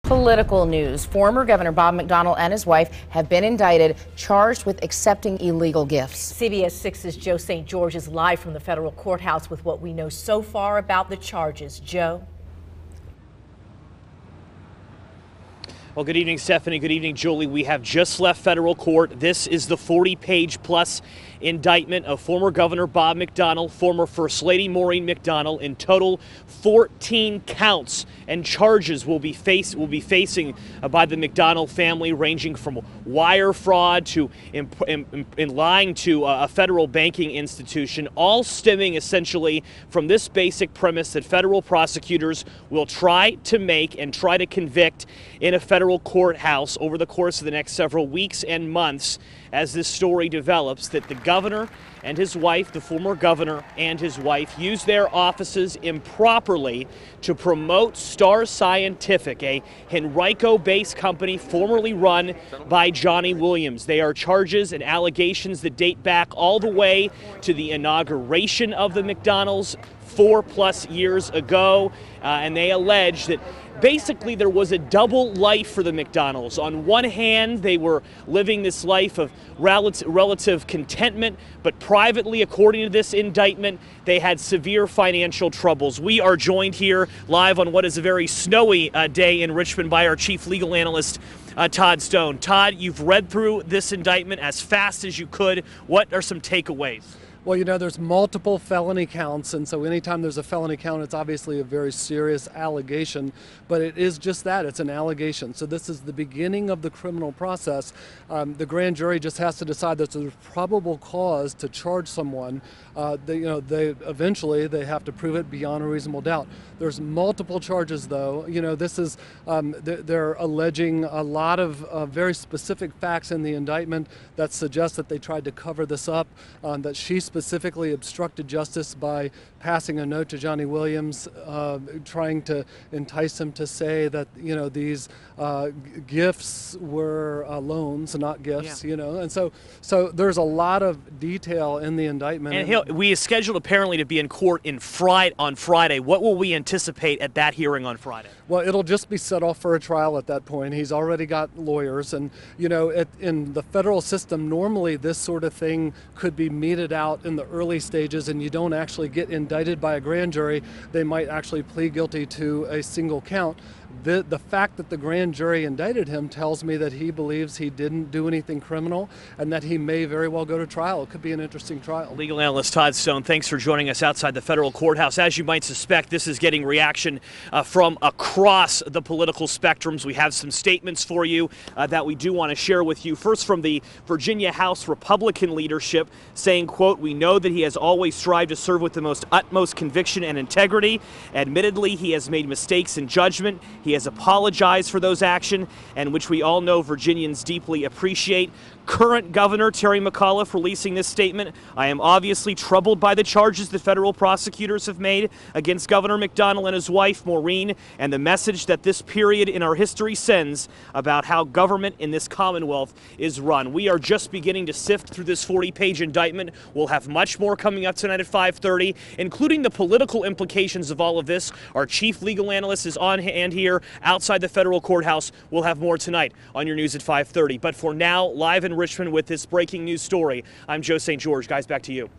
Political news. Former Governor Bob McDonnell and his wife have been indicted, charged with accepting illegal gifts. CBS 6's Joe St. George is live from the federal courthouse with what we know so far about the charges. Joe? Well, good evening, Stephanie. Good evening, Julie. We have just left federal court. This is the 40-page plus indictment of former Governor Bob McDonnell, former First Lady Maureen McDonnell. In total, 14 counts and charges will be facing by the McDonnell family, ranging from wire fraud to in lying to a federal banking institution, all stemming essentially from this basic premise that federal prosecutors will try to make and try to convict in a federal courthouse over the course of the next several weeks and months as this story develops, that the governor and his wife, the former governor and his wife, used their offices improperly to promote Star Scientific, a Henrico-based company formerly run by Johnny Williams. They are charges and allegations that date back all the way to the inauguration of the McDonald's 4+ years ago, and they allege that basically there was a double life for the McDonald's. On one hand, they were living this life of relative contentment, but privately, according to this indictment, they had severe financial troubles. We are joined here live on what is a very snowy day in Richmond by our chief legal analyst, Todd Stone. Todd, you've read through this indictment as fast as you could. What are some takeaways? Well, you know, there's multiple felony counts, and so anytime there's a felony count, it's obviously a very serious allegation, but it is just that, it's an allegation. So this is the beginning of the criminal process. The grand jury just has to decide that there's probable cause to charge someone. Eventually they have to prove it beyond a reasonable doubt. There's multiple charges, though. You know, this is they're alleging a lot of very specific facts in the indictment that suggest that they tried to cover this up, that she specifically obstructed justice by passing a note to Johnny Williams, trying to entice him to say that, you know, these gifts were loans, not gifts. Yeah. You know, and so there's a lot of detail in the indictment. And we is scheduled apparently to be in court on Friday. What will we anticipate at that hearing on Friday? Well, it'll just be set off for a trial at that point. He's already got lawyers, and you know, in the federal system, normally this sort of thing could be meted out in the early stages, and you don't actually get indicted by a grand jury. They might actually plead guilty to a single count. The fact that the grand jury indicted him tells me that he believes he didn't do anything criminal and that he may very well go to trial. It could be an interesting trial. Legal analyst Todd Stone, thanks for joining us outside the federal courthouse. As you might suspect, this is getting reaction from across the political spectrums. We have some statements for you that we do want to share with you. First, from the Virginia House Republican leadership, saying, quote, "We know that he has always strived to serve with the utmost conviction and integrity. Admittedly, he has made mistakes in judgment. He has apologized for those actions, and which we all know Virginians deeply appreciate." Current Governor Terry McAuliffe releasing this statement: "I am obviously troubled by the charges the federal prosecutors have made against Governor McDonnell and his wife, Maureen, and the message that this period in our history sends about how government in this Commonwealth is run." We are just beginning to sift through this 40-page indictment. We'll have much more coming up tonight at 5:30, including the political implications of all of this. Our chief legal analyst is on hand here outside the federal courthouse. We'll have more tonight on your news at 5:30. But for now, live in Richmond with this breaking news story, I'm Joe St. George. Guys, back to you.